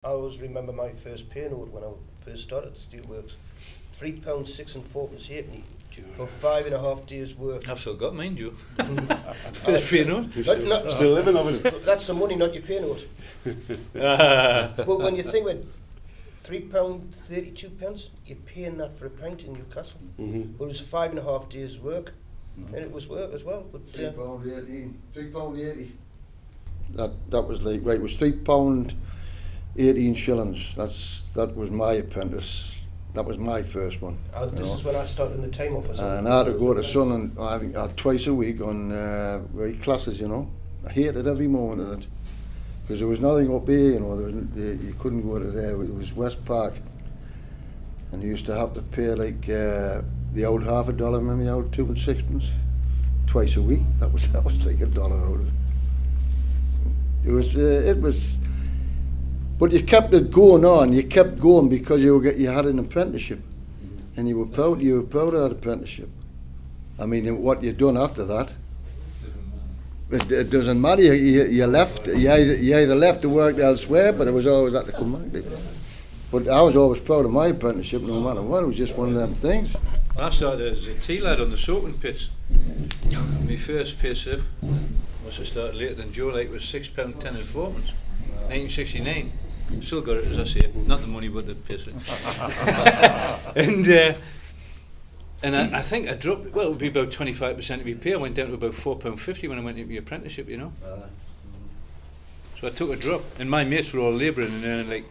I always remember my first pay note when I first started the steelworks. £3.6 and 4pence halfpenny for 5.5 days' work. I've still got mine, Joe. First pay note. Still living of it. That's the money, not your pay note. But when you think with £3.32, you're paying that for a pint in Newcastle. But it was 5.5 days' work, and it was work as well. But £3.80. That was like, right, it was £3.18. That was my apprentice. That was my first one. This is when I started in the time office. And I had to go to Sun, I think twice a week on classes, you know. I hated every moment of it. Because there was nothing up here, you know, you couldn't go to there. It was West Park. And you used to have to pay like the old $half, remember the old 2 and 6pence? Twice a week. That was like $1 out of it. It was, but you kept it going on. You kept going because you had an apprenticeship, and you were proud of that apprenticeship. I mean, what you done after that, it doesn't matter. You left. You either left to work elsewhere, but it was always had to come back. But I was always proud of my apprenticeship, no matter what. It was just one of them things. I started as a tea lad on the soaking pits. My first pay slip must have started later than Joe, like it was £6.10 and 4pence, 1969. Still got it, as I say, not the money but the pay slip. And I think I dropped, well, it would be about 25% of my pay. I went down to about £4.50 when I went into my apprenticeship, you know. So I took a drop, and my mates were all labouring and earning like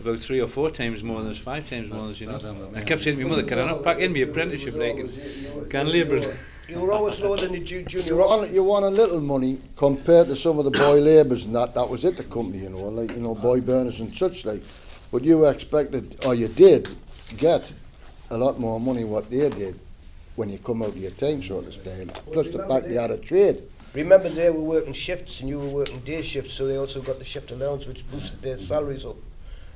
about 3 or 4 times more than us, 5 times more than us, you know. And I kept saying to my mother, can I not pack in my apprenticeship like and can labour it? You were always lower than the junior. You want a little money compared to some of the boy labourers, and that was it, the company, you know, like, you know, boy burners and such like. But you expected, or you did, get a lot more money what they did when you come out of your time, sort of style. Plus the fact they had a trade. Remember, they were working shifts and you were working day shifts, so they also got the shift allowance, which boosted their salaries up.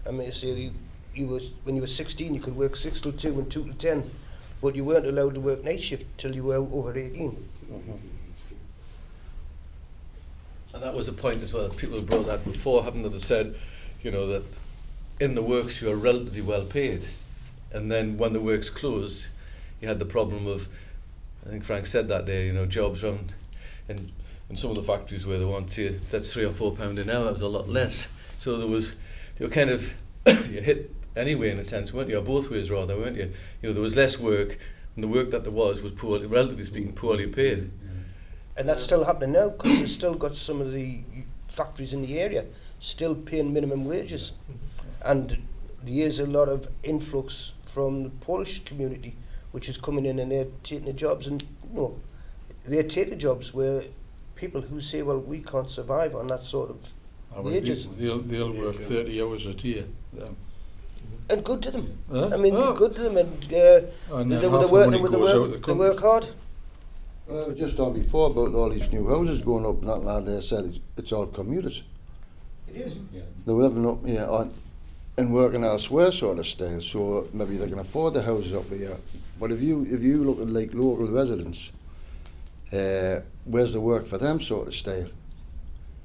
I mean, say when you were 16, you could work 6 till 2 and 2 till 10, but you weren't allowed to work night shift till you were over 18. And that was a point as well. People who brought that before haven't ever said, you know, that in the works you are relatively well paid, and then when the works closed, you had the problem of, I think Frank said that day, you know, jobs around, and in some of the factories where they want you, that's £3 or £4 an hour. That was a lot less. So there was, you were kind of you hit anyway in a sense, weren't you? Or both ways rather, weren't you? You know, there was less work, and the work that there was poorly, relatively speaking, poorly paid. And that's still happening now, because you've still got some of the factories in the area still paying minimum wages. And there is a lot of influx from the Polish community, which is coming in and they're taking the jobs, and you know, they take the jobs where people who say, well, we can't survive on that sort of wages. They'll work 30 hours a day. And good to them. Huh? I mean, good to them, and they work hard. Well, just on before about all these new houses going up and that lad there said it's all commuters. It is. Yeah. They're living up here and working elsewhere sort of style, so maybe they can afford the houses up here. But if you look at like local residents, where's the work for them sort of style?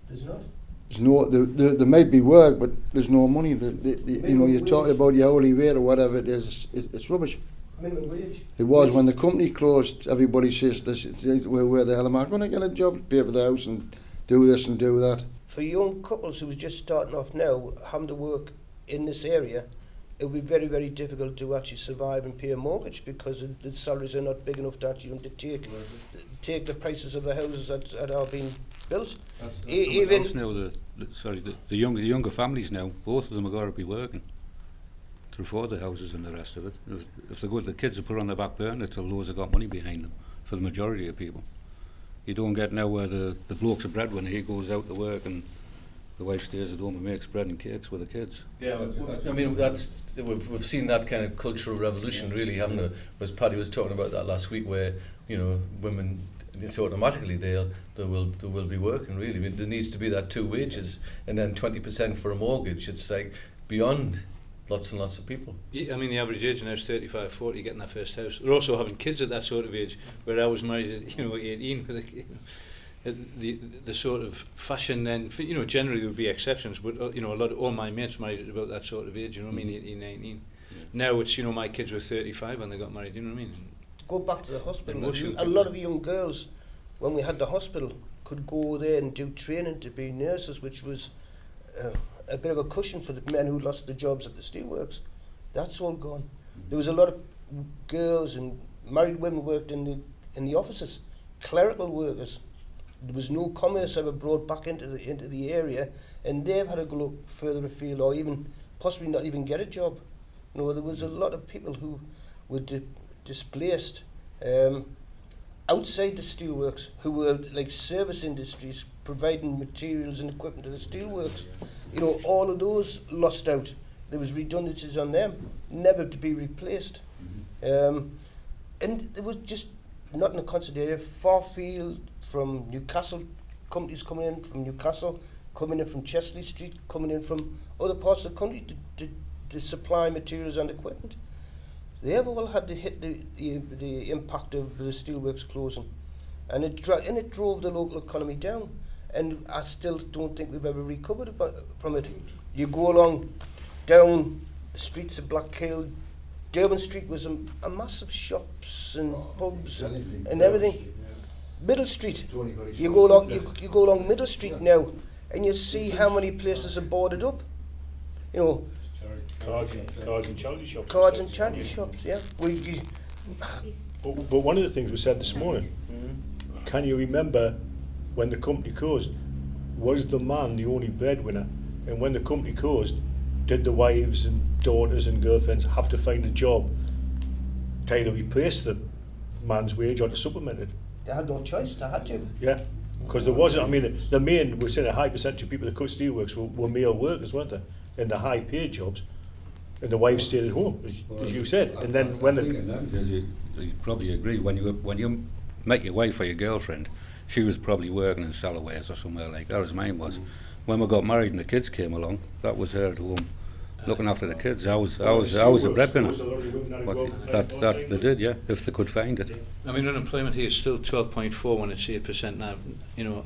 There's not. There's no, there might be work, but there's no money. You know, you're talking about your hourly rate or whatever it is, it's rubbish. Minimum wage. It was when the company closed, everybody says, where the hell am I going to get a job to pay for the house and do this and do that? For young couples who are just starting off now, having to work in this area, it would be very, very difficult to actually survive and pay a mortgage, because the salaries are not big enough to actually undertake take the prices of the houses that are being built. Even now, the younger families now, both of them are got to be working to afford the houses and the rest of it. If they go, the kids are put on the back burner till those have got money behind them. For the majority of people, you don't get now where the bloke's a breadwinner. He goes out to work and the wife stays at home and makes bread and cakes with the kids. Yeah, I mean, we've seen that kind of cultural revolution, really, haven't we? As Paddy was talking about that last week, where, you know, women, it's automatically they will be working, really. I mean, there needs to be that 2 wages, and then 20% for a mortgage. It's like beyond lots and lots of people. I mean, the average age now is 35, 40 getting their first house. They're also having kids at that sort of age, where I was married at 18 with a, the sort of fashion then, you know, generally there would be exceptions, but you know, all my mates married at about that sort of age, you know what I mean, 18, 19. Yeah. Now it's, you know, my kids were 35 when they got married, you know what I mean? Go back to the hospital. A lot of young girls, when we had the hospital, could go there and do training to be nurses, which was a bit of a cushion for the men who lost their jobs at the steelworks. That's all gone. There was a lot of girls and married women worked in the offices, clerical workers. There was no commerce ever brought back into the area, and they've had to go look further afield, or even possibly not even get a job. You know, there was a lot of people who were displaced outside the steelworks, who were like service industries, providing materials and equipment to the steelworks. You know, all of those lost out. There was redundancies on them, never to be replaced. And there was just not in the concert area, far field from Newcastle, companies coming in from Newcastle, coming in from Chesley Street, coming in from other parts of the country to supply materials and equipment. They have all had to hit the impact of the steelworks closing, and it drove the local economy down. And I still don't think we've ever recovered from it. You go along down the streets of Blackhill, Durban Street was a massive shops and pubs and everything. Middle Street, you go along Middle Street now, and you see how many places are boarded up. You know, cards and charity shops. Cards and charity shops, yeah. But one of the things we said this morning, can you remember when the company closed, was the man the only breadwinner? And when the company closed, did the wives and daughters and girlfriends have to find a job to either replace the man's wage or to supplement it? They had no choice, they had to. Yeah, because there wasn't, I mean, the main, we're saying a high percentage of people that cut steelworks were male workers, weren't they? In the high paid jobs. And the wives stayed at home, as you said. And then when you probably agree, when you met your wife or your girlfriend, she was probably working in Salaways or somewhere like that, as mine was. When we got married and the kids came along, that was her at home, looking after the kids. I was a breadwinner. But that they did, yeah, if they could find it. I mean, unemployment here is still 12.4 when it's 8% now. You know,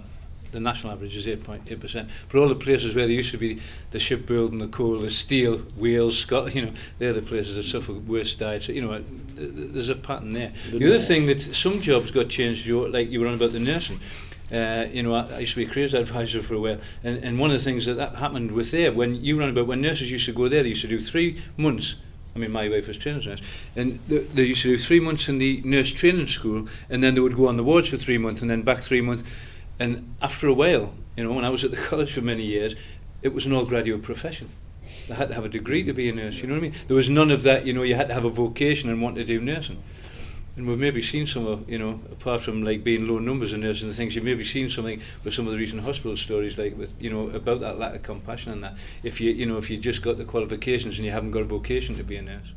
the national average is 8.8%. But all the places where there used to be the shipbuilding, the coal, the steel, Wales, Scotland, you know, they're the places that suffer worse diets. You know, there's a pattern there. The other thing that some jobs got changed, like you were on about the nursing. You know, I used to be a careers advisor for a while, and one of the things that happened with there, when you were on about when nurses used to go there, they used to do 3 months. I mean, my wife was trained nurse, and they used to do 3 months in the nurse training school, and then they would go on the wards for 3 months, and then back 3 months. And after a while, you know, when I was at the college for many years, it was an all-graduate profession. They had to have a degree to be a nurse, you know what I mean? There was none of that, you know, you had to have a vocation and want to do nursing. And we've maybe seen some of, you know, apart from like being low numbers in nurses and things, you've maybe seen something with some of the recent hospital stories, like with, you know, about that lack of compassion and that. If you just got the qualifications and you haven't got a vocation to be a nurse.